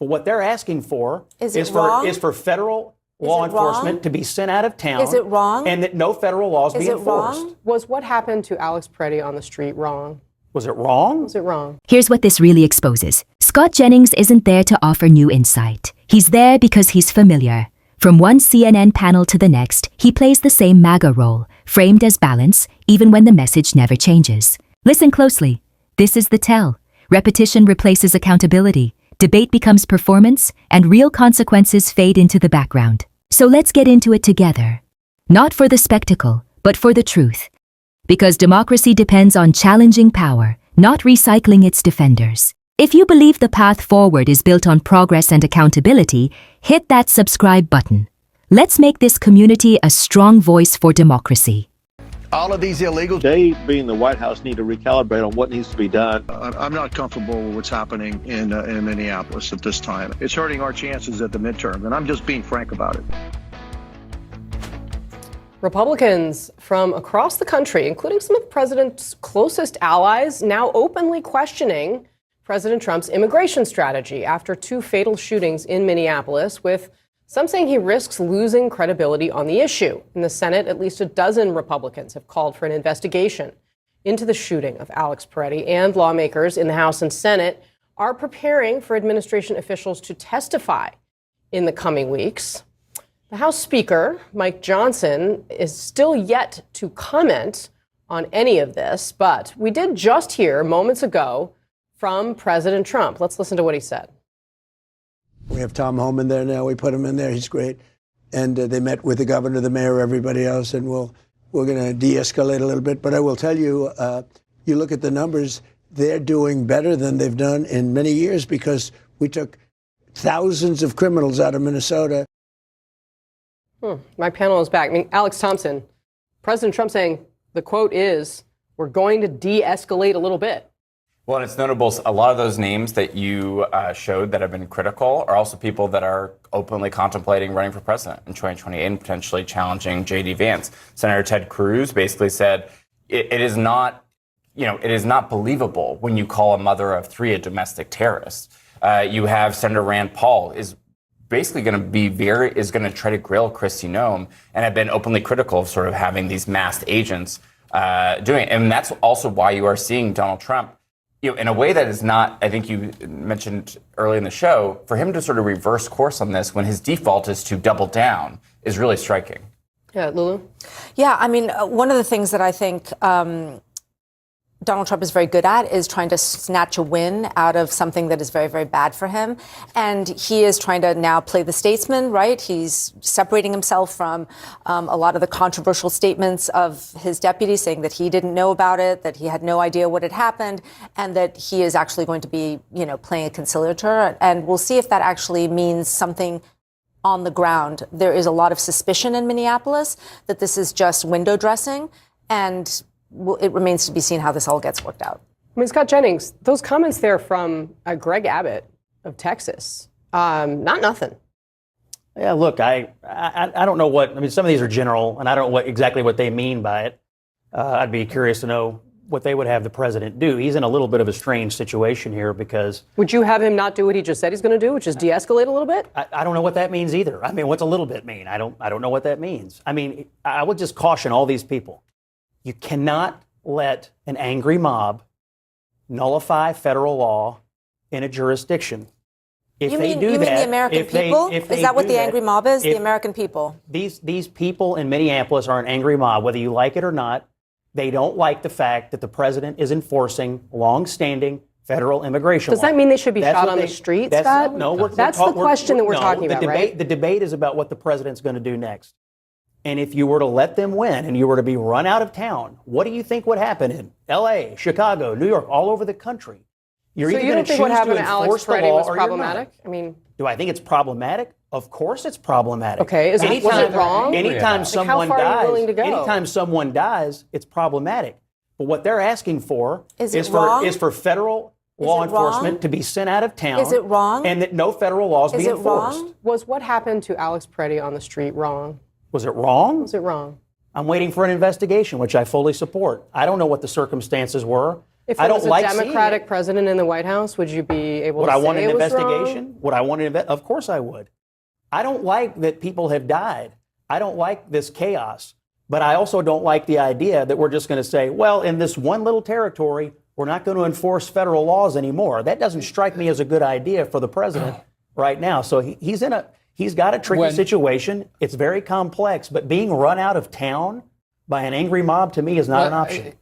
But what they're asking for is for federal law enforcement to be sent out of town. Is it wrong? And that no federal laws be enforced. Wrong? Was what happened to Alex Peretti on the street wrong? Was it wrong? Was it wrong? Here's what this really exposes. Scott Jennings isn't there to offer new insight. He's there because he's familiar. From one CNN panel to the next, he plays the same MAGA role, framed as balance, even when the message never changes. Listen closely. This is the tell. Repetition replaces accountability. Debate becomes performance, and real consequences fade into the background. So let's get into it together. Not for the spectacle, but for the truth. Because democracy depends on challenging power, not recycling its defenders. If you believe the path forward is built on progress and accountability, hit that subscribe button. Let's make this community a strong voice for democracy. All of these illegals, they, being the White House, need to recalibrate on what needs to be done. I'm not comfortable with what's happening in Minneapolis at this time. It's hurting our chances at the midterm, and I'm just being frank about it. Republicans from across the country, including some of the president's closest allies, now openly questioning President Trump's immigration strategy after 2 fatal shootings in Minneapolis, with some saying he risks losing credibility on the issue. In the Senate, at least a dozen Republicans have called for an investigation into the shooting of Alex Peretti, and lawmakers in the House and Senate are preparing for administration officials to testify in the coming weeks. The House Speaker, Mike Johnson, is still yet to comment on any of this, but we did just hear moments ago from President Trump. Let's listen to what he said. We have Tom Homan there now. We put him in there. He's great. And they met with the governor, the mayor, everybody else, and we're going to de-escalate a little bit. But I will tell you, you look at the numbers, they're doing better than they've done in many years because we took thousands of criminals out of Minnesota. My panel is back. I mean, Alex Thompson, President Trump saying, the quote is, we're going to de-escalate a little bit. Well, and it's notable, a lot of those names that you showed that have been critical are also people that are openly contemplating running for president in 2028 and potentially challenging J.D. Vance. Senator Ted Cruz basically said it is not believable when you call a mother of 3 a domestic terrorist. You have Senator Rand Paul is basically going to try to grill Kristi Noem and have been openly critical of sort of having these masked agents doing it. And that's also why you are seeing Donald Trump, in a way that is not, I think you mentioned early in the show, for him to sort of reverse course on this when his default is to double down is really striking. Yeah, Lulu? Yeah, I mean, one of the things that I think Donald Trump is very good at is trying to snatch a win out of something that is very, very bad for him. And he is trying to now play the statesman, right? He's separating himself from a lot of the controversial statements of his deputy, saying that he didn't know about it, that he had no idea what had happened, and that he is actually going to be, playing a conciliator. And we'll see if that actually means something on the ground. There is a lot of suspicion in Minneapolis that this is just window dressing, and it remains to be seen how this all gets worked out. I mean, Scott Jennings, those comments there from Greg Abbott of Texas, not nothing. Yeah, look, I don't know what, I mean, some of these are general, and I don't know exactly what they mean by it. I'd be curious to know what they would have the president do. He's in a little bit of a strange situation here because... Would you have him not do what he just said he's going to do, which is de-escalate a little bit? I don't know what that means either. I mean, what's a little bit mean? I don't know what that means. I mean, I would just caution all these people. You cannot let an angry mob nullify federal law in a jurisdiction. If you they mean, do you that, mean the American people? Is that what the angry mob is? The American people? These people in Minneapolis are an angry mob, whether you like it or not. They don't like the fact that the president is enforcing long-standing federal immigration law. Does that mean they should be shot on the street, Scott? No, that's the question that we're talking about, right? The debate is about what the president's going to do next. And if you were to let them win and you were to be run out of town, what do you think would happen in L.A., Chicago, New York, all over the country? You're either going to choose to enforce the law or you're not. I mean, do I think it's problematic? Of course it's problematic. Okay, was it wrong? Anytime someone how far are you willing to go? Anytime someone dies, it's problematic. But what they're asking for is for federal law enforcement to be sent out of town. Is it wrong? And that no federal laws be enforced. Wrong? Was what happened to Alex Peretti on the street wrong? Was it wrong? Was it wrong? I'm waiting for an investigation, which I fully support. I don't know what the circumstances were. If I there was don't a like seeing Democratic it. president in the White House, would you be able Would to I say want an it was investigation? wrong? Would I want an Of course I would. I don't like that people have died. I don't like this chaos. But I also don't like the idea that we're just going to say, well, in this one little territory, we're not going to enforce federal laws anymore. That doesn't strike me as a good idea for the president right now. So he's got a tricky situation. It's very complex. But being run out of town by an angry mob, to me, is not an option.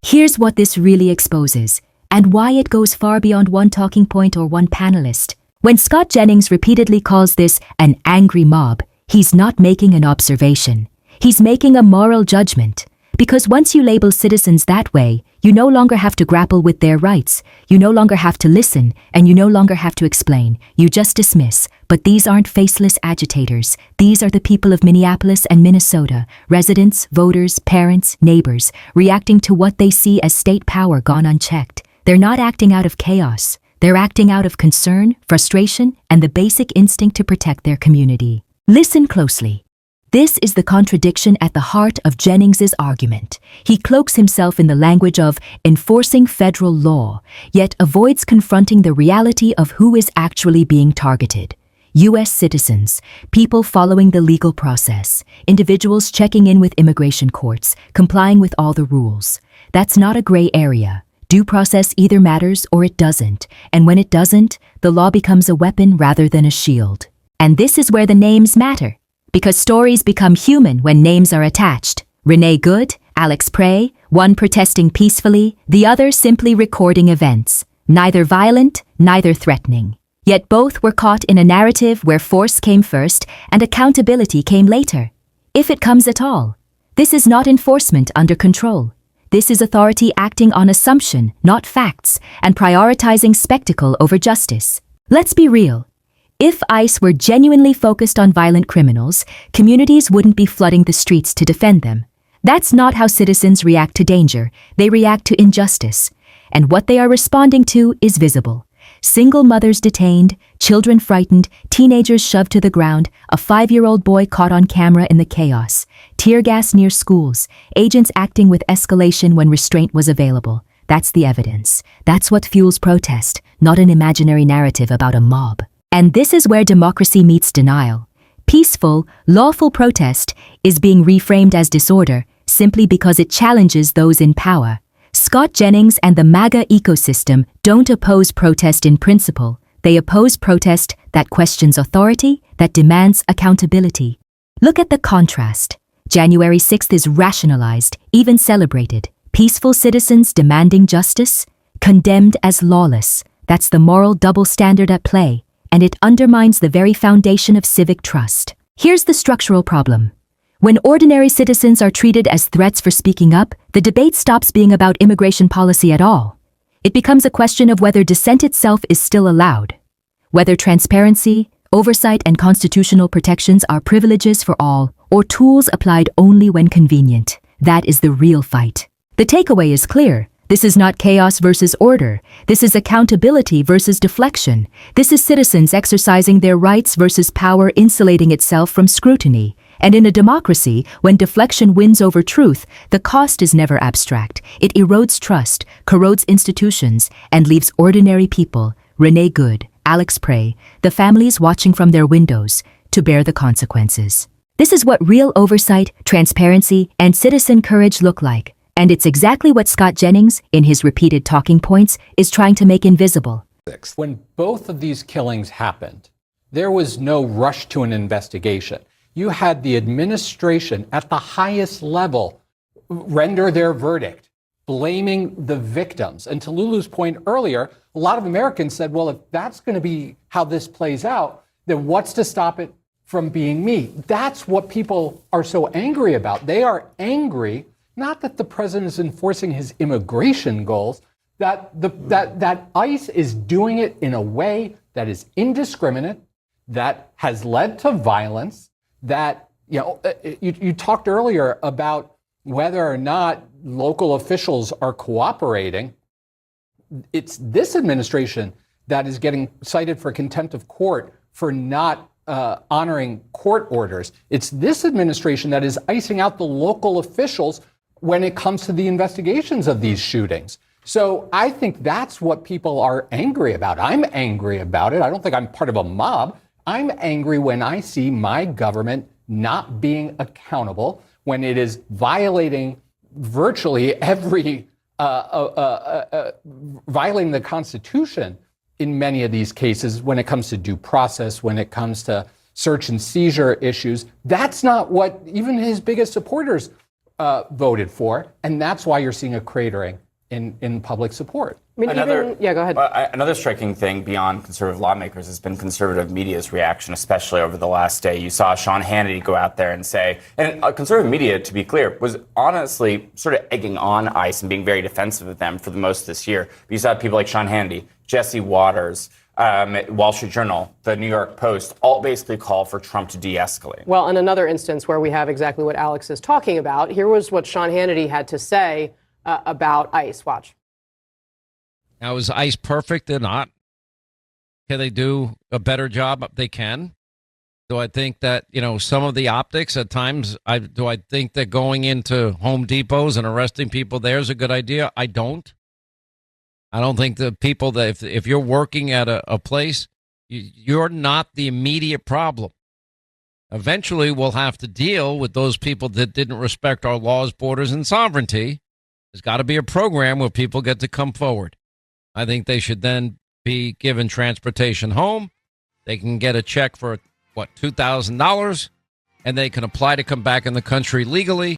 Here's what this really exposes, and why it goes far beyond one talking point or one panelist. When Scott Jennings repeatedly calls this an angry mob, he's not making an observation. He's making a moral judgment. Because once you label citizens that way, you no longer have to grapple with their rights. You no longer have to listen, and you no longer have to explain. You just dismiss. But these aren't faceless agitators. These are the people of Minneapolis and Minnesota, residents, voters, parents, neighbors, reacting to what they see as state power gone unchecked. They're not acting out of chaos. They're acting out of concern, frustration, and the basic instinct to protect their community. Listen closely. This is the contradiction at the heart of Jennings's argument. He cloaks himself in the language of enforcing federal law, yet avoids confronting the reality of who is actually being targeted. U.S. citizens, people following the legal process, individuals checking in with immigration courts, complying with all the rules. That's not a gray area. Due process either matters or it doesn't, and when it doesn't, the law becomes a weapon rather than a shield. And this is where the names matter. Because stories become human when names are attached. Renee Good, Alex Prey, one protesting peacefully, the other simply recording events. Neither violent, neither threatening. Yet both were caught in a narrative where force came first and accountability came later. If it comes at all. This is not enforcement under control. This is authority acting on assumption, not facts, and prioritizing spectacle over justice. Let's be real. If ICE were genuinely focused on violent criminals, communities wouldn't be flooding the streets to defend them. That's not how citizens react to danger. They react to injustice. And what they are responding to is visible. Single mothers detained, children frightened, teenagers shoved to the ground, a 5-year-old boy caught on camera in the chaos, tear gas near schools, agents acting with escalation when restraint was available. That's the evidence. That's what fuels protest, not an imaginary narrative about a mob. And this is where democracy meets denial. Peaceful, lawful protest is being reframed as disorder simply because it challenges those in power. Scott Jennings and the MAGA ecosystem don't oppose protest in principle. They oppose protest that questions authority, that demands accountability. Look at the contrast. January 6th is rationalized, even celebrated. Peaceful citizens demanding justice, condemned as lawless. That's the moral double standard at play. And it undermines the very foundation of civic trust. Here's the structural problem. When ordinary citizens are treated as threats for speaking up, the debate stops being about immigration policy at all. It becomes a question of whether dissent itself is still allowed, whether transparency, oversight, and constitutional protections are privileges for all, or tools applied only when convenient. That is the real fight. The takeaway is clear. This is not chaos versus order. This is accountability versus deflection. This is citizens exercising their rights versus power insulating itself from scrutiny. And in a democracy, when deflection wins over truth, the cost is never abstract. It erodes trust, corrodes institutions, and leaves ordinary people, Renee Good, Alex Prey, the families watching from their windows, to bear the consequences. This is what real oversight, transparency, and citizen courage look like. And it's exactly what Scott Jennings, in his repeated talking points, is trying to make invisible. When both of these killings happened, there was no rush to an investigation. You had the administration at the highest level render their verdict, blaming the victims. And to Lulu's point earlier, a lot of Americans said, well, if that's going to be how this plays out, then what's to stop it from being me? That's what people are so angry about. They are angry not that the president is enforcing his immigration goals, that ICE is doing it in a way that is indiscriminate, that has led to violence, that, you talked earlier about whether or not local officials are cooperating. It's this administration that is getting cited for contempt of court for not honoring court orders. It's this administration that is icing out the local officials when it comes to the investigations of these shootings. So I think that's what people are angry about. I'm angry about it. I don't think I'm part of a mob. I'm angry when I see my government not being accountable, when it is violating virtually every, violating the Constitution in many of these cases when it comes to due process, when it comes to search and seizure issues. That's not what even his biggest supporters voted for. And that's why you're seeing a cratering in public support. I mean, go ahead. Another striking thing beyond conservative lawmakers has been conservative media's reaction, especially over the last day. You saw Sean Hannity go out there and say, and conservative media, to be clear, was honestly sort of egging on ICE and being very defensive of them for the most this year. But you saw people like Sean Hannity, Jesse Waters, Wall Street Journal, the New York Post, all basically call for Trump to de-escalate. Well, in another instance where we have exactly what Alex is talking about, here was what Sean Hannity had to say about ICE. Watch. Now, is ICE perfect or not? Can they do a better job? They can. Do I think that, some of the optics at times, do I think that going into Home Depots and arresting people there is a good idea? I don't. I don't think the people that if you're working at a place, you're not the immediate problem. Eventually, we'll have to deal with those people that didn't respect our laws, borders, and sovereignty. There's got to be a program where people get to come forward. I think they should then be given transportation home. They can get a check for, $2,000, and they can apply to come back in the country legally. I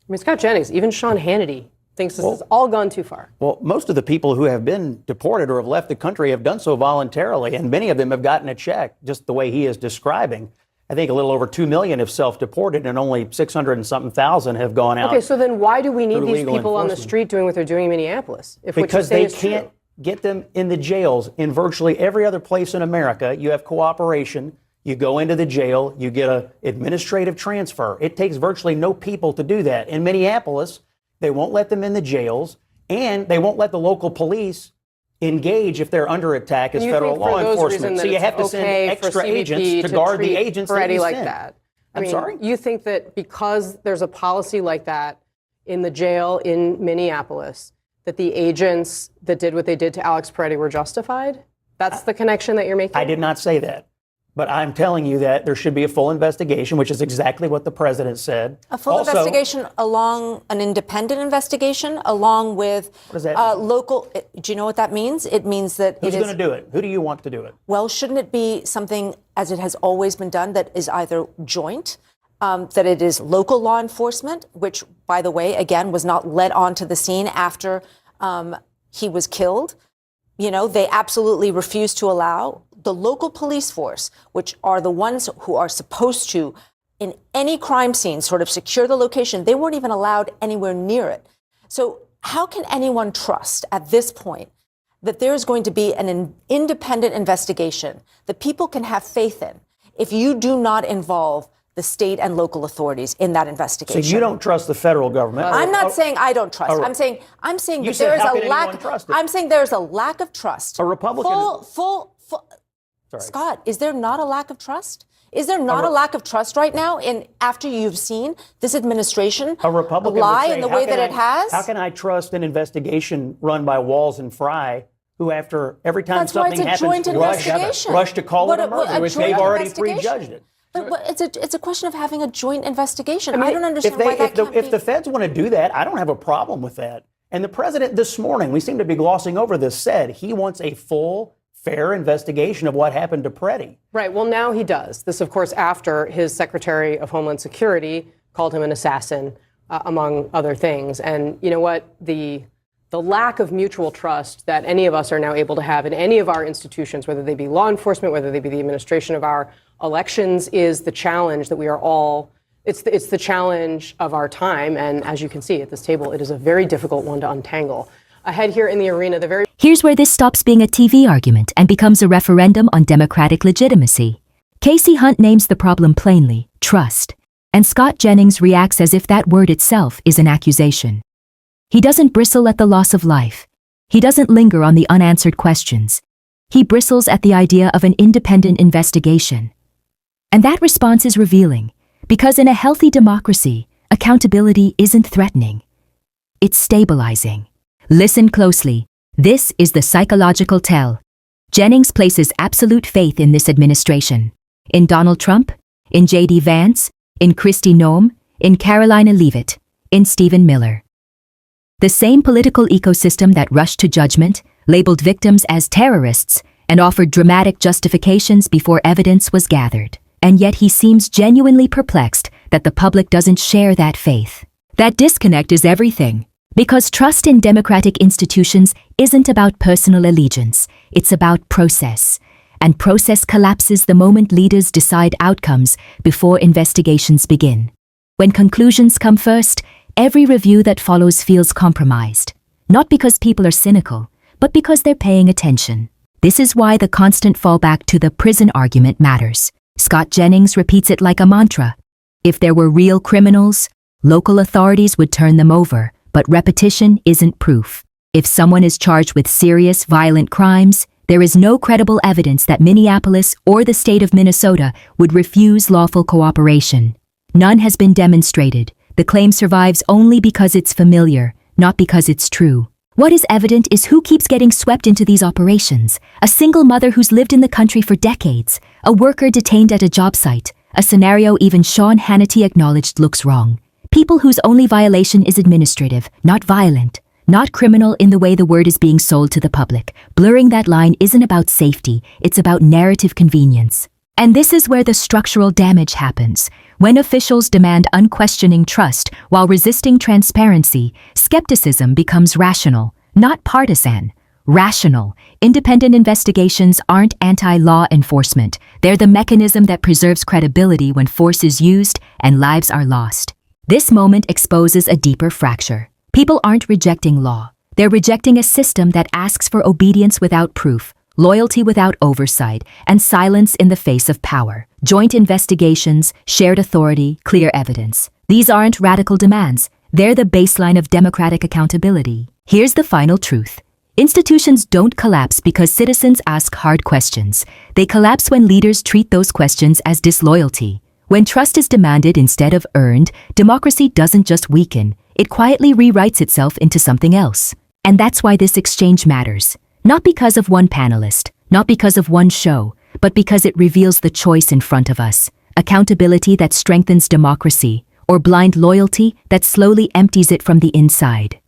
mean, Scott Jennings, even Sean Hannity thinks this has all gone too far. Well, most of the people who have been deported or have left the country have done so voluntarily, and many of them have gotten a check, just the way he is describing. I think a little over 2 million have self-deported, and only 600 and something thousand have gone out. Okay, so then why do we need these people on the street doing what they're doing in Minneapolis? Because they can't get them in the jails. In virtually every other place in America, you have cooperation. You go into the jail, you get an administrative transfer. It takes virtually no people to do that. In Minneapolis, they won't let them in the jails, and they won't let the local police engage if they're under attack as federal law enforcement. So you have to send extra agents to guard the agents that you like send. that. I'm sorry? You think that because there's a policy like that in the jail in Minneapolis, that the agents that did what they did to Alex Peretti were justified? That's the connection that you're making? I did not say that. But I'm telling you that there should be a full investigation, which is exactly what the president said. A full investigation an independent investigation along with local. Do you know what that means? It means that Who's going to do it? Who do you want to do it? Well, shouldn't it be something, as it has always been done, that is either joint, that it is local law enforcement, which, by the way, again, was not led onto the scene after he was killed. They absolutely refused to allow the local police force, which are the ones who are supposed to, in any crime scene, sort of secure the location. They weren't even allowed anywhere near it. So how can anyone trust at this point that there's going to be an independent investigation that people can have faith in if you do not involve the state and local authorities in that investigation? So you don't trust the federal government? I'm not saying I don't trust. I'm saying that there is a lack. I'm saying there is a lack of trust. A Republican. Sorry. Scott, is there not a lack of trust? Is there not a lack of trust right now after you've seen this administration lie in the way that it has? How can I trust an investigation run by Walls and Fry, who after every time something happens rush to call it a murder? They've already prejudged it. But it's a question of having a joint investigation. I don't understand why that can't be. If the feds want to do that, I don't have a problem with that. And the president this morning, we seem to be glossing over this, said he wants a full, fair investigation of what happened to Peretti. Right. Well, now he does. This, of course, after his Secretary of Homeland Security called him an assassin, among other things. And you know what? The lack of mutual trust that any of us are now able to have in any of our institutions, whether they be law enforcement, whether they be the administration of our elections, is the challenge that we are all. It's the challenge of our time. And as you can see at this table, it is a very difficult one to untangle. Ahead here in the arena, Here's where this stops being a TV argument and becomes a referendum on democratic legitimacy. Kasie Hunt names the problem plainly: trust. And Scott Jennings reacts as if that word itself is an accusation. He doesn't bristle at the loss of life. He doesn't linger on the unanswered questions. He bristles at the idea of an independent investigation. And that response is revealing, because in a healthy democracy, accountability isn't threatening. it's stabilizing. Listen closely. This is the psychological tell. Jennings places absolute faith in this administration. In Donald Trump, in J.D. Vance, in Kristi Noem, in Carolina Leavitt, in Stephen Miller. The same political ecosystem that rushed to judgment, labeled victims as terrorists, and offered dramatic justifications before evidence was gathered. And yet he seems genuinely perplexed that the public doesn't share that faith. That disconnect is everything. Because trust in democratic institutions isn't about personal allegiance, it's about process. And process collapses the moment leaders decide outcomes before investigations begin. When conclusions come first, every review that follows feels compromised. Not because people are cynical, but because they're paying attention. This is why the constant fallback to the prison argument matters. Scott Jennings repeats it like a mantra. If there were real criminals, local authorities would turn them over, but repetition isn't proof. If someone is charged with serious, violent crimes, there is no credible evidence that Minneapolis or the state of Minnesota would refuse lawful cooperation. None has been demonstrated. The claim survives only because it's familiar, not because it's true. What is evident is who keeps getting swept into these operations. A single mother who's lived in the country for decades, a worker detained at a job site, a scenario even Sean Hannity acknowledged looks wrong. People whose only violation is administrative, not violent, not criminal in the way the word is being sold to the public. Blurring that line isn't about safety, it's about narrative convenience. And this is where the structural damage happens. When officials demand unquestioning trust while resisting transparency, skepticism becomes rational, not partisan. Rational. Independent investigations aren't anti-law enforcement. They're the mechanism that preserves credibility when force is used and lives are lost. This moment exposes a deeper fracture. People aren't rejecting law. They're rejecting a system that asks for obedience without proof, loyalty without oversight, and silence in the face of power. Joint investigations, shared authority, clear evidence. These aren't radical demands. They're the baseline of democratic accountability. Here's the final truth. Institutions don't collapse because citizens ask hard questions. They collapse when leaders treat those questions as disloyalty. When trust is demanded instead of earned, democracy doesn't just weaken, it quietly rewrites itself into something else. And that's why this exchange matters. Not because of one panelist, not because of one show, but because it reveals the choice in front of us. Accountability that strengthens democracy, or blind loyalty that slowly empties it from the inside.